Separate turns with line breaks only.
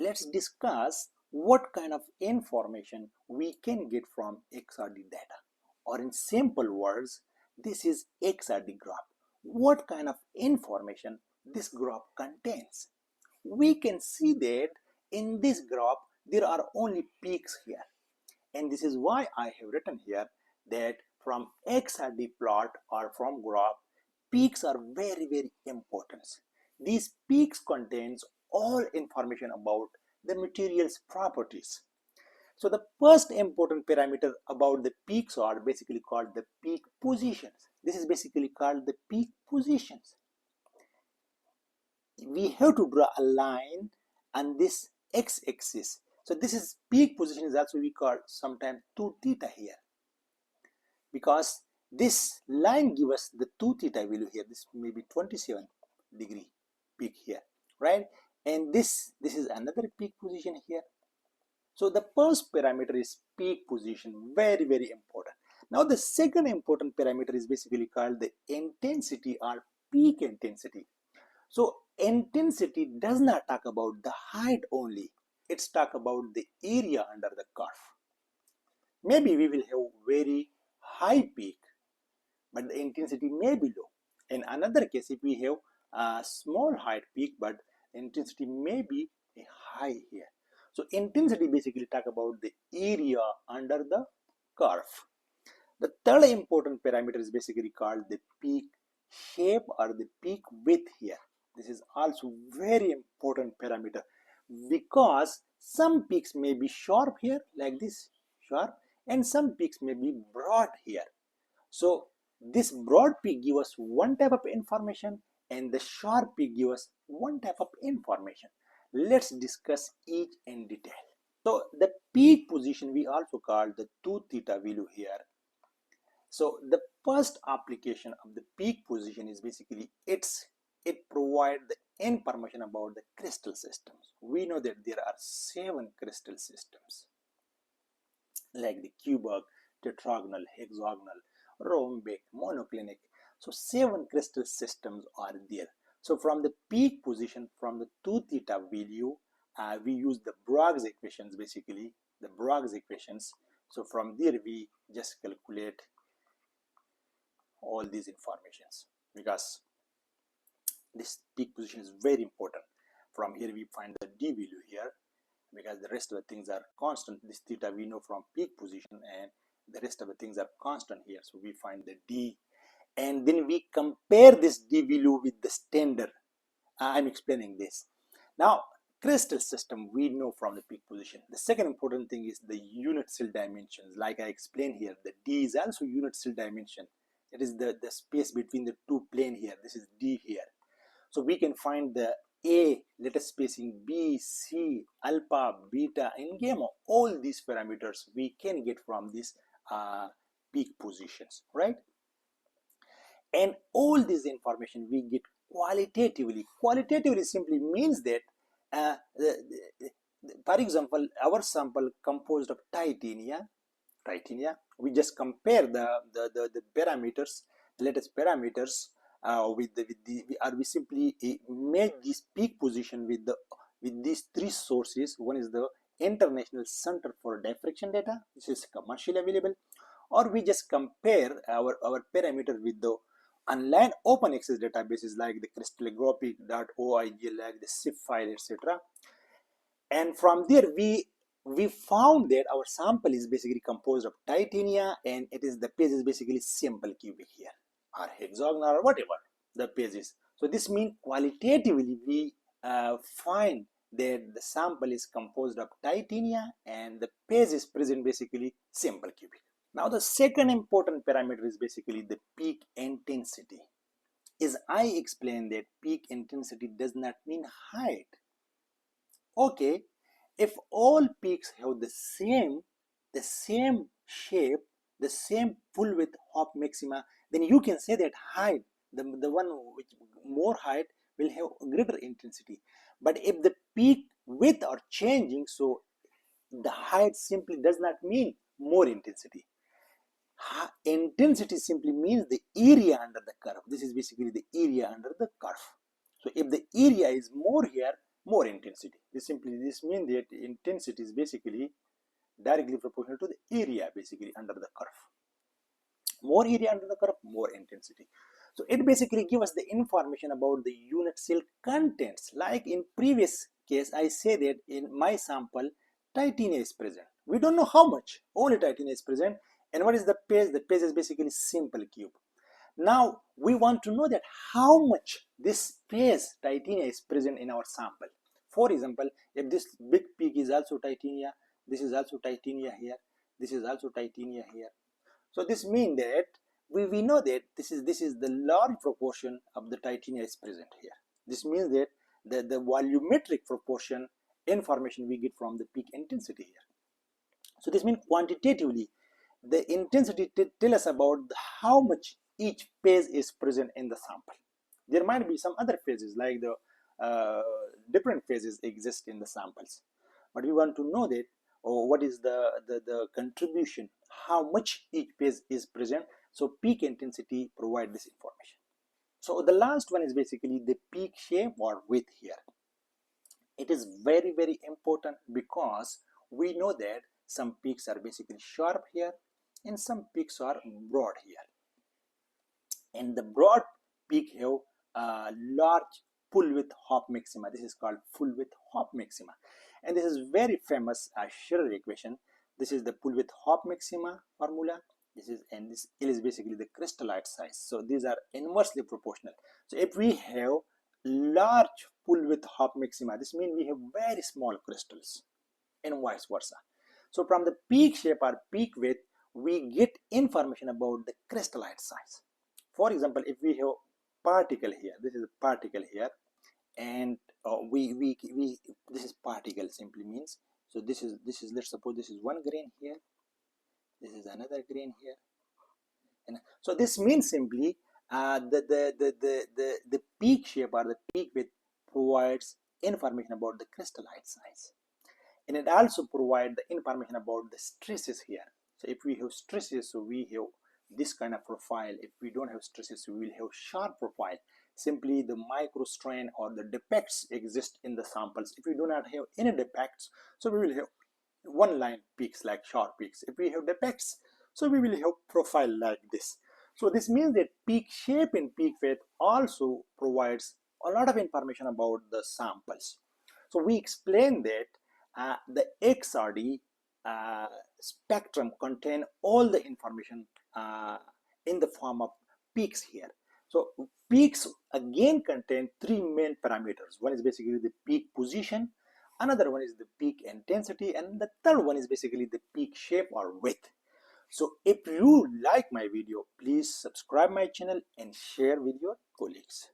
let's discuss what kind of information we can get from XRD data. Or in simple words, this is XRD graph. What kind of information this graph contains? We can see that in this graph there are only peaks here, and this is why I have written here that from XRD plot or from graph, peaks are very important. These peaks contains all information about the material's properties. So the first important parameter about the peaks are basically called the peak positions. This is basically called the peak positions. We have to draw a line on this x-axis. So this is peak position is also we call sometimes 2 theta here, because this line gives us the 2 theta value here. This may be 27 degree peak here, right? And this is another peak position here. So the first parameter is peak position, very important. Now the second important parameter is basically called the intensity or peak intensity. So intensity does not talk about the height only, it's talk about the area under the curve. Maybe we will have very high peak, but the intensity may be low. In another case, if we have a small height peak, but intensity may be a high here. So intensity basically talk about the area under the curve. The third important parameter is basically called the peak shape or the peak width here. This is also very important parameter, because some peaks may be sharp here like this, sharp, and some peaks may be broad here. So this broad peak gives us one type of information and the sharp peak gives us one type of information. Let's discuss each in detail. So the peak position we also call the 2 theta value here. So the first application of the peak position is basically it provides the information about the crystal systems. We know that there are 7 crystal systems like the cubic, tetragonal, hexagonal, rhombic, monoclinic. So 7 crystal systems are there. So from the peak position, from the 2 theta value, we use the Bragg's equations, basically the Bragg's equations. So from there we just calculate all these informations, because this peak position is very important. From here we find the d value here, because the rest of the things are constant. This theta we know from peak position, and the rest of the things are constant here. So we find the d, and then we compare this d value with the standard. I'm explaining this. Now crystal system we know from the peak position. The second important thing is the unit cell dimensions. Like I explained here, the d is also unit cell dimension. It is the space between the two plane here. This is d here. So we can find the A, lattice spacing, B, C, alpha, beta, and gamma. All these parameters we can get from these peak positions, right? And all this information we get qualitatively. Qualitatively simply means that, for example, our sample composed of titania. We just compare the parameters, the latest parameters we simply make this peak position with these 3 sources. One is the International Center for Diffraction data, this is commercially available, or we just compare our parameter with the online open access databases like the crystallography.org, like the zip file, etc. And from there we found that our sample is basically composed of titania, and it is the page is basically simple cubic here, or hexagonal, or whatever the page is. So this means qualitatively we find that the sample is composed of titania and the page is present basically simple cubic. Now the second important parameter is basically the peak intensity. As I explained that peak intensity does not mean height. Okay, if all peaks have the same shape, the same full width of maxima, then you can say that height, the one with more height will have greater intensity. But if the peak width are changing, so the height simply does not mean more intensity. Intensity simply means the area under the curve. This is basically the area under the curve. So if the area is more here, more intensity. This means that intensity is basically directly proportional to the area basically under the curve. More area under the curve, more intensity. So it basically gives us the information about the unit cell contents. Like in previous case, I say that in my sample, titanium is present. We don't know how much, only titanium is present. And what is the phase? The phase is basically simple cube. Now we want to know that how much this phase titanium is present in our sample. For example, if this big peak is also titanium, this is also titanium here, this is also titanium here. So this means that we know that this is the large proportion of the titanium is present here. This means that the volumetric proportion information we get from the peak intensity here. So this means quantitatively the intensity tell us about how much each phase is present in the sample. There might be some other phases like the different phases exist in the samples, but we want to know that what is the contribution, how much each phase is present. So peak intensity provide this information. So the last one is basically the peak shape or width here. It is very important because we know that some peaks are basically sharp here and some peaks are broad here. And the broad peak have a large full width Hopf maxima. This is called full width Hopf maxima, and this is very famous Schiller equation. This is the full width Hopf maxima formula. This is basically the crystallite size. So these are inversely proportional. So if we have large full width Hopf maxima, this means we have very small crystals, and vice versa. So from the peak shape or peak width, we get information about the crystallite size. For example, if we have particle here, this is a particle here, and this is particle simply means, so this is let's suppose this is one grain here, this is another grain here, and so this means simply the peak shape or the peak width provides information about the crystallite size, and it also provides the information about the stresses here. So if we have stresses, so we have this kind of profile. If we don't have stresses, we will have sharp profile. Simply the microstrain or the defects exist in the samples. If we do not have any defects, so we will have one line peaks like sharp peaks. If we have defects, so we will have profile like this. So this means that peak shape and peak width also provides a lot of information about the samples. So we explained that the XRD spectrum contain all the information in the form of peaks here. So peaks again contain three main parameters. One is basically the peak position, another one is the peak intensity, and the third one is basically the peak shape or width. So if you like my video, please subscribe my channel and share with your colleagues.